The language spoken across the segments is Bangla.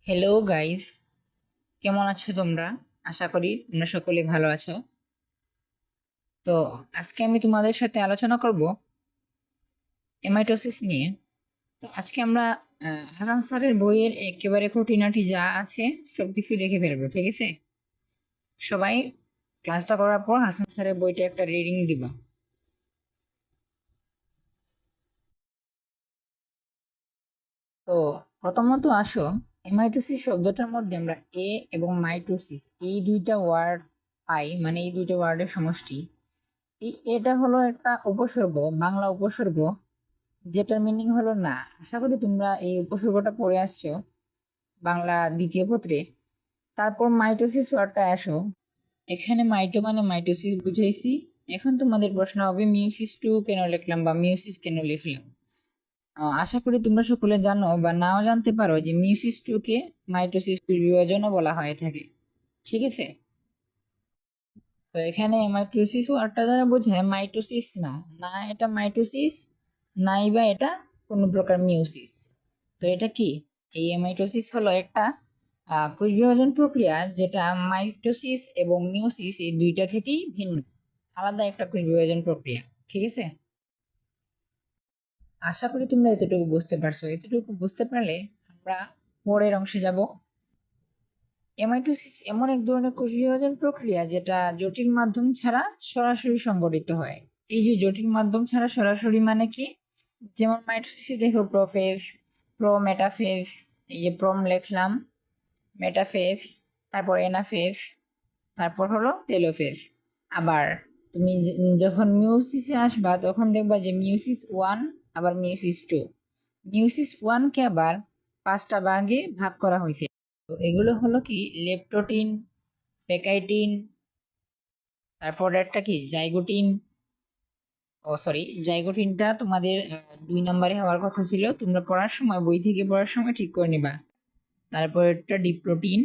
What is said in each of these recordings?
হ্যালো গাইস, কেমন আছো তোমরা? আশা করি তোমরা সকলে ভালো আছো। তো আজকে আমি তোমাদের সাথে আলোচনা করব এমাইটোসিস নিয়ে। তো আজকে আমরা হাসান স্যারের বইয়ের একেবারে খুঁটিনাটি যা আছে সবকিছু দেখে ফেলবো, ঠিক আছে? সবাই ক্লাসটা করার পর হাসান স্যারের বইটা একটা রিডিং দিবা। তো প্রথমত আসো, এমাইটোসিস শব্দটার মধ্যে আমরা এ এবং মাইটোসিস এই দুইটা ওয়ার্ড পাই, মানে এই দুইটা ওয়ার্ডের সমষ্টি। এটা হলো একটা উপসর্গ, বাংলা উপসর্গ, যেটার মিনিং হলো না। আশা করি তোমরা এই উপসর্গটা পড়ে আসছো বাংলা দ্বিতীয় পত্রে। তারপর মাইটোসিস ওয়ার্ডটা আসো, এখানে মাইটো মানে মাইটোসিস বুঝাইছি। এখন তোমাদের প্রশ্ন হবে মিউসিস টু কেন লিখলাম বা মিউসিস কেন লিখলাম। আশা করি তোমরা সকলে জানো বা নাও জানতে পারো যে মিউসিস টু কে মাইটোসিস বিভাজনও বলা হয়ে থাকে, ঠিক আছে? তো এখানে মাইটোসিস ওয়ার্ডটা দ্বারা বোঝায় মাইটোসিস না, না এটা মাইটোসিস, নাই বা এটা কোনো প্রকার মিউসিস। তো এটা কি? এই মাইটোসিস হলো একটা কোষ বিভাজন প্রক্রিয়া, যেটা মাইটোসিস এবং মিউসিস এই দুইটা থেকেই ভিন্ন, আলাদা একটা কোষ বিভাজন প্রক্রিয়া, ঠিক আছে? আশা করি তোমরা এতটুকু বুঝতে পারছো। এতটুকু বুঝতে পারলে আমরা পরের অংশে যাব। এমাইটোসিস এমন এক ধরনের কোষ বিভাজন প্রক্রিয়া যেটা জটিল মাধ্যম ছাড়া সরাসরি সংঘটিত হয়। এই যে জটিল মাধ্যম ছাড়া সরাসরি মানে কি? যেমন মাইটোসিসে দেখো প্রোফেজ, প্রোমেটাফেজ, এই যে প্রোম লিখলাম, মেটাফেজ, তারপর এনাফেজ, তারপর হলো টেলোফেজ। আবার তুমি যখন মিউসিসে আসবা তখন দেখবা যে মিউসিস ওয়ান, আবার মিউসিস টু। মিউসিস ওয়ান কে আবার 5টা ভাগে ভাগ করা হয়েছে। তো এগুলো হলো কি লেপটোটিন, পেকাইটিন, তারপর একটা কি জাইগোটিন। ও সরি, জাইগোটিনটা তোমাদের 2 নম্বরে হওয়ার কথা ছিল, তোমরা পড়ার সময় বই থেকে পড়ার সময় ঠিক করে নিবা। তারপর একটা ডিপ্রোটিন,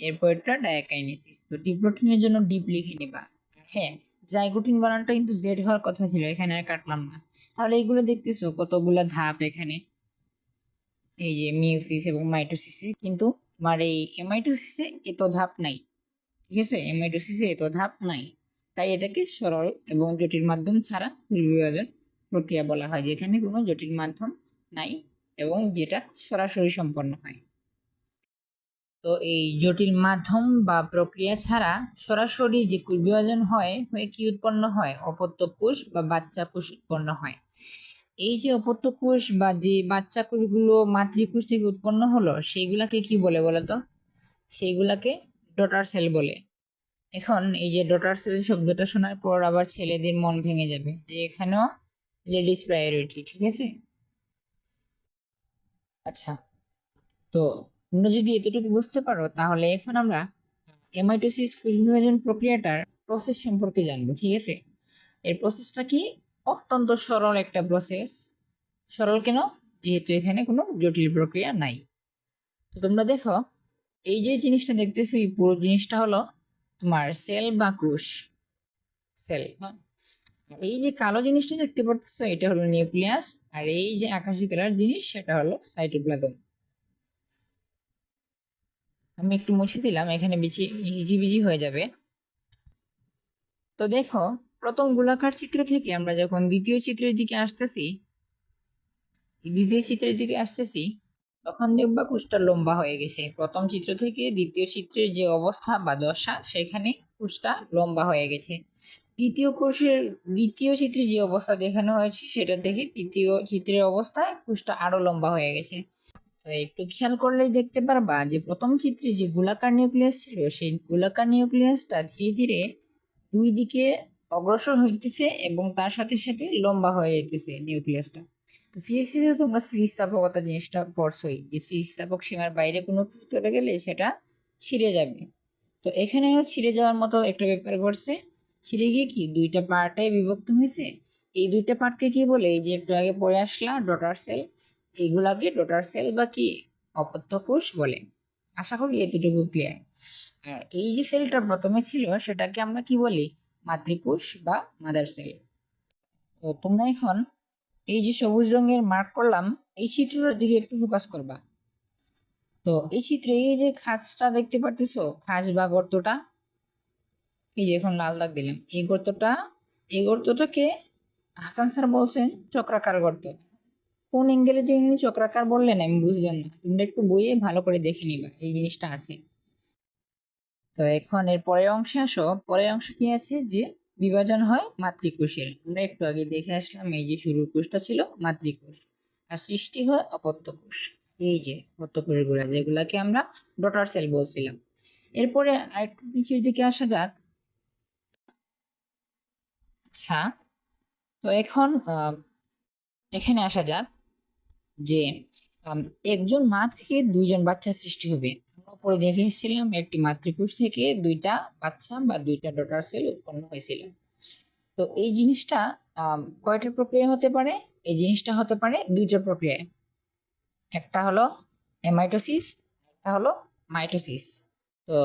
এরপর একটা ডায়াকাইনেসিস। তো ডিপ্রোটিনের জন্য ডিপ লিখে নিবা। হ্যাঁ, জাইগোটিন বানানটা কিন্তু জেড হওয়ার কথা ছিল, এখানে আর কাটলাম না। তাহলে এগুলো দেখতেছো কতগুলা ধাপ এখানে, এই যে মিউসিস এবং মাইটোসিসে, কিন্তু তোমার এই এমাইটোসিসে এত ধাপ নাই, ঠিক আছে? এমাইটোসিসে এত ধাপ নাই, তাই এটাকে সরল এবং জটিল মাধ্যম ছাড়া বিভাজন প্রক্রিয়া বলা হয়, যেখানে কোনো জটিল মাধ্যম নাই এবং যেটা সরাসরি সম্পন্ন হয়। তো এই জটিল মাধ্যম বা প্রক্রিয়া ছাড়া সরাসরি যে কোষ বিভাজন হয়, হয়ে কি উৎপন্ন হয়? অপত্য কোষ বা বাচ্চা কোষ উৎপন্ন হয়। এই যে অপত্য কোষ বা যে বাচ্চা কোষগুলো মাতৃকোষ থেকে উৎপন্ন হলো, সেইগুলাকে কি বলে বলতো? সেইগুলাকে ডটার সেল বলে। এখন এই যে ডটার সেল শব্দটা শোনার পর আবার ছেলেদের মন ভেঙে যাবে যে এখানেও লেডিস প্রায়োরিটি, ঠিক আছে? আচ্ছা, তো তোমরা যদি এতটুকু বুঝতে পারো তাহলে এখন আমরা এমাইটোসিস কোষ বিভাজন প্রক্রিয়াটার প্রসেস সম্পর্কে জানবো, ঠিক আছে? এর প্রসেসটা কি? অত্যন্ত সরল একটা প্রসেস। সরল কেন? যেহেতু এখানে কোনো জটিল প্রক্রিয়া নাই। তো তোমরা দেখো, এই যে জিনিসটা দেখতেছি, এই পুরো জিনিসটা হলো তোমার সেল বা কোষ। সেল, হ্যাঁ। আর এই যে কালো জিনিসটা দেখতে পাচ্ছ, এটা হলো নিউক্লিয়াস। আর এই যে আকাশি কালার জিনিস, সেটা হলো সাইটোপ্লাজম। আমি একটু মুছে দিলাম, এখানে বেশি হিজিবিজি হয়ে যাবে। তো দেখো, প্রথম গোলাকার চিত্র থেকে আমরা যখন দ্বিতীয় চিত্রের দিকে আসতেছি, তখন দেখবা কোষটা লম্বা হয়ে গেছে। প্রথম চিত্র থেকে দ্বিতীয় চিত্রের যে অবস্থা বা দশা, সেখানে কোষটা লম্বা হয়ে গেছে। দ্বিতীয় চিত্রে যে অবস্থা দেখানো হয়েছে, সেটা থেকে তৃতীয় চিত্রের অবস্থায় কোষটা আরো লম্বা হয়ে গেছে। তো একটু খেয়াল করলেই দেখতে পারবা যে প্রথম চিত্রে যে গোলাকার নিউক্লিয়াস ছিল, সেই গোলাকার নিউক্লিয়াসটা ধীরে ধীরে দুই দিকে অগ্রসর হইতেছে এবং তার সাথে সাথে লম্বা হয়ে যাইতেছে নিউক্লিয়াসটা। তো ফিজিক্সে তোমরা স্থিতিস্থাপকতা জিনিসটা পড়ছোই, যে স্থিতিস্থাপক সীমার বাইরে কোনো কিছু চলে গেলে সেটা ছিঁড়ে যাবে। তো এখানেও ছিঁড়ে যাওয়ার মতো একটা ব্যাপার ঘটছে। ছিঁড়ে গিয়ে কি দুইটা পার্টে বিভক্ত হয়েছে। এই দুইটা পার্টকে কি বলে? এই যে একটু আগে পড়ে আসলাম, ডটার সেল। এইগুলাকে ডটার সেল বা কি অপত্য কোষ বলে। আশা করি এতটুকু ক্লিয়ার। আর এই যে সেলটা প্রথমে ছিল, সেটাকে আমরা কি বলি? মাতৃকোষ বা মাদার সেল। তো তোমরা এখন এই যে সবুজ রঙের মার্ক করলাম, এই চিত্রটার দিকে একটু ফোকাস করবা। তো এই চিত্রে এই যে খাঁজটা দেখতে পারতেছো, খাঁজ বা গর্তটা, এই যে এখন লাল দাগ দিলাম, এই গর্তটাকে হাসান স্যার বলছেন চক্রাকার গর্ত। কোন অ্যাঙ্গেলে যে ইনি চক্রাকার বললেন আমি বুঝলাম না, তোমরা একটু বইয়ে ভালো করে দেখে নিবা, এই জিনিসটা আছে। তো এখন এর পরের অংশে আসো। পরের অংশ কি আছে, যে বিভাজন হয় মাতৃকোষের। আমরা একটু আগে দেখে আসলাম, এই যে শুরুর কোষটা ছিল মাতৃকোষ, আর সৃষ্টি হয় অপত্য কোষ। এই যে অপত্য কোষগুলা, যেগুলাকে আমরা ডটার সেল বলছিলাম। এরপরে আরেকটু নিচের দিকে আসা যাক। আচ্ছা, তো এখন এখানে আসা যাক যে আম, একজন মা থেকে দুইজন বাচ্চা সৃষ্টি হবে। আমরা উপরে দেখে এসেছিলাম একটি মাতৃকোষ থেকে দুইটা বাচ্চা বা দুইটা ডটার সেল উৎপন্ন হয়েছিল। তো এই জিনিসটা কয়টা প্রক্রিয়া হতে পারে? এই জিনিসটা হতে পারে দুইটা প্রক্রিয়ায়। একটা হলো এমাইটোসিস, একটা হলো মাইটোসিস। তো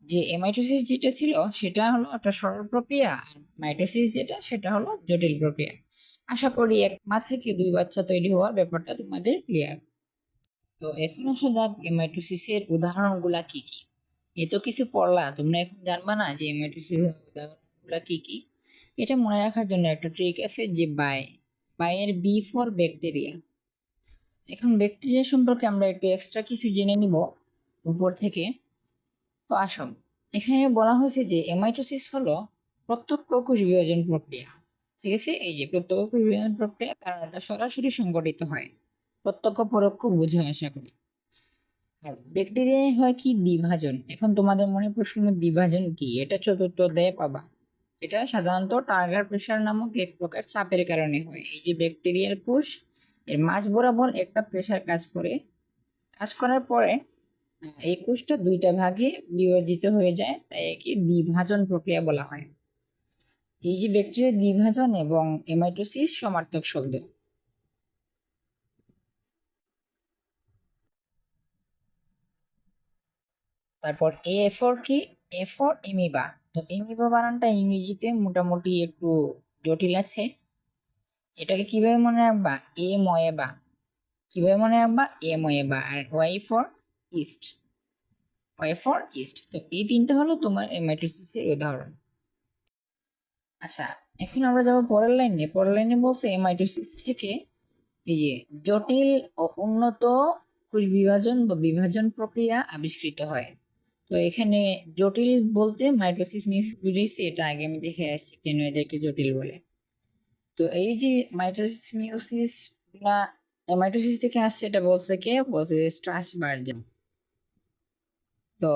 যে এমাইটোসিস যেটা ছিল সেটা হলো একটা সরল প্রক্রিয়া, আর মাইটোসিস যেটা সেটা হলো জটিল প্রক্রিয়া। আশা করি এক মা থেকে দুই বাচ্চা তৈরি হওয়ার ব্যাপারটা তোমাদের ক্লিয়ার। তো এখন আসা যাক এমাইটোসিসের উদাহরণগুলা কি কি। এ তো কিছু পড়লা, তোমরা এখন জানবা না যে এমাইটোসিসের উদাহরণগুলা কি কি। এটা মনে রাখার জন্য একটা ট্রিক আছে, যে বাই এর বি ফর ব্যাকটেরিয়া। এখন ব্যাকটেরিয়া সম্পর্কে আমরা একটু এক্সট্রা কিছু জেনে নিব উপর থেকে। তো আসুন, এখানে বলা হয়েছে যে এমাইটোসিস হলো প্রত্যক্ষ কোষ বিভাজন প্রক্রিয়া। ঠিক আছে, এই যে প্রত্যক্ষ কোষ বিভাজন প্রক্রিয়া, কারণ এটা সরাসরি সংঘটিত হয়। প্রত্যক্ষ পরোক্ষ বুঝে আশা করি। আর ব্যাকটেরিয়ায় হয় কি দ্বিভাজন। এখন তোমাদের মনে প্রশ্ন, দ্বিভাজন কি? এটা চতুর্থ অধ্যায়ে পাবা। এটা সাধারণত টার্গার প্রেসার নামক এক প্রকার চাপের কারণে হয়। এই যে ব্যাকটেরিয়ার কোষ, এর মাঝ বরাবর একটা প্রেসার কাজ করে, কাজ করার পরে এই কোষটা দুইটা ভাগে বিভাজিত হয়ে যায়, তাই একে দ্বিভাজন প্রক্রিয়া বলা হয়। এই যে ব্যাকটেরিয়ার দ্বিভাজন এবং এমাইটোসিস সমার্থক শব্দ। তারপর এ ফর কি? A for amoeba. তো এমিবা বানানটা ইংরেজিতে মোটামুটি একটু জটিল আছে। এটাকে কিভাবে মনে রাখবা? এ ময়েবা। কিভাবে মনে রাখবা? এ ময়েবা। আর Y for east, Y for east. তো এই তিনটা হলো তোমার এর উদাহরণ। আচ্ছা, এখন আমরা যাবো পরের লাইনে। পরের লাইনে বলছে এমাইটোসিস থেকে এই যে জটিল ও উন্নত কোষ বিভাজন বা বিভাজন প্রক্রিয়া আবিষ্কৃত হয়। তো এখানে জটিল বলতে মাইটোসিস মিয়োসিস বুঝেছি, এটা আগে আমি দেখে আসছি কেন এদেরকে জটিল বলে। তো এই যে মাইটোসিস মিয়োসিস না মাইটোসিস থেকে আসছে, এটা বলছে কে? বলছে স্ট্রাসবার্জেন। তো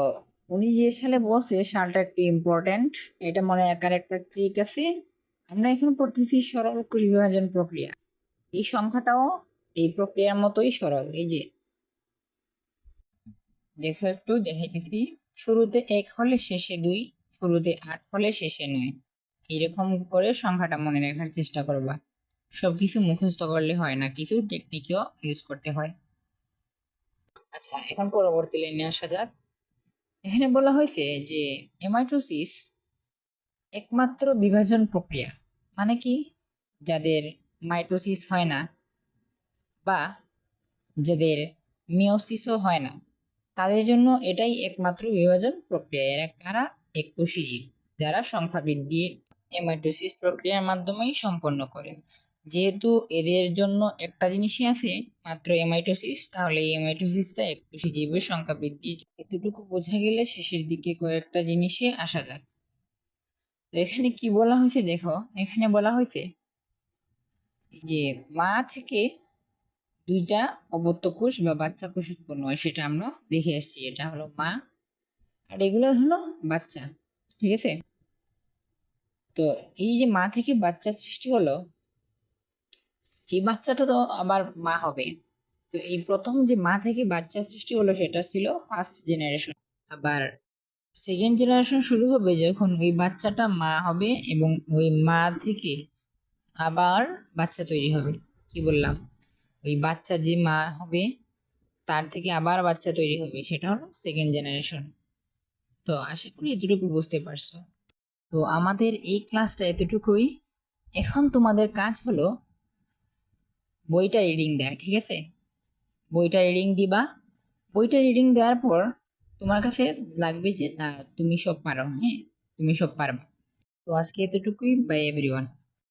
উনি যে সালে বলছে, সালটা একটু ইম্পর্টেন্ট, এটা মনে রাখার একটা ট্রিক আছে। আমরা এখন পড়তেছি সরল কোষ বিভাজন প্রক্রিয়া। এই সংখ্যাটাও এই প্রক্রিয়ার মতোই সরল। এই যে দেখো, একটু দেখাইতেছি। শুরুতে 1 হলে শেষে 2, শুরুতে 8 হলে শেষে 9। এরকম করে সংখ্যাটা মনে রাখার চেষ্টা করবা। সবকিছু মুখস্থ করলে হয় না, কিছু টেকনিকও ইউজ করতে হয়। আচ্ছা, এখন পরবর্তী লাইনে আসা যাক। এখানে বলা হয়েছে যে এমাইটোসিস একমাত্র বিভাজন প্রক্রিয়া। মানে কি? যাদের মাইটোসিস হয় না বা যাদের মিওসিসও হয় না, তাদের জন্য এটাই একমাত্র বিভাজন প্রক্রিয়া। এরা কারা? এককোষী জীব, যারা সংখ্যা বৃদ্ধি এমাইটোসিস প্রক্রিয়ার মাধ্যমেই সম্পন্ন করে। যেহেতু এদের জন্য একটা জিনিসই আছে, মাত্র এমাইটোসিস, তাহলে এই এমাইটোসিসটা এককোষী জীবের সংখ্যা বৃদ্ধি। এতটুকু বোঝা গেলে শেষের দিকে কয়েকটা জিনিসে আসা যাক। তো এখানে কি বলা হয়েছে দেখো, এখানে বলা হয়েছে যে মা থেকে দুইটা অবত্য কোষ বা বাচ্চা কোষ উৎপন্ন হয়, সেটা আমরা দেখে আসছি। এটা হলো মা, আর এগুলো হলো বাচ্চা। ঠিক আছে, তো এই যে মা থেকে বাচ্চা সৃষ্টি হলো, এই বাচ্চাটা তো আবার মা হবে। তো এই প্রথম যে মা থেকে বাচ্চা সৃষ্টি হলো সেটা ছিল ফার্স্ট জেনারেশন। আবার সেকেন্ড জেনারেশন শুরু হবে যখন ওই বাচ্চাটা মা হবে এবং ওই মা থেকে আবার বাচ্চা তৈরি হবে। কি বললাম? ওই বাচ্চা যে মা হবে তার থেকে আবার বাচ্চা তৈরি হবে, সেটা হলো সেকেন্ড জেনারেশন। তো আশা করি এতটুকু বুঝতে পারছো। তো আমাদের এই ক্লাসটা এতটুকুই। এখন তোমাদের কাজ হলো বইটা রিডিং দেয়া। ঠিক আছে, বইটা রিডিং দিবা, বইটা রিডিং দেওয়ার পর তোমার কাছে লাগবে যে তুমি সব পারো, হ্যাঁ তুমি সব পারবা। তো আজকে এতটুকুই, বাই এভরিওয়ান।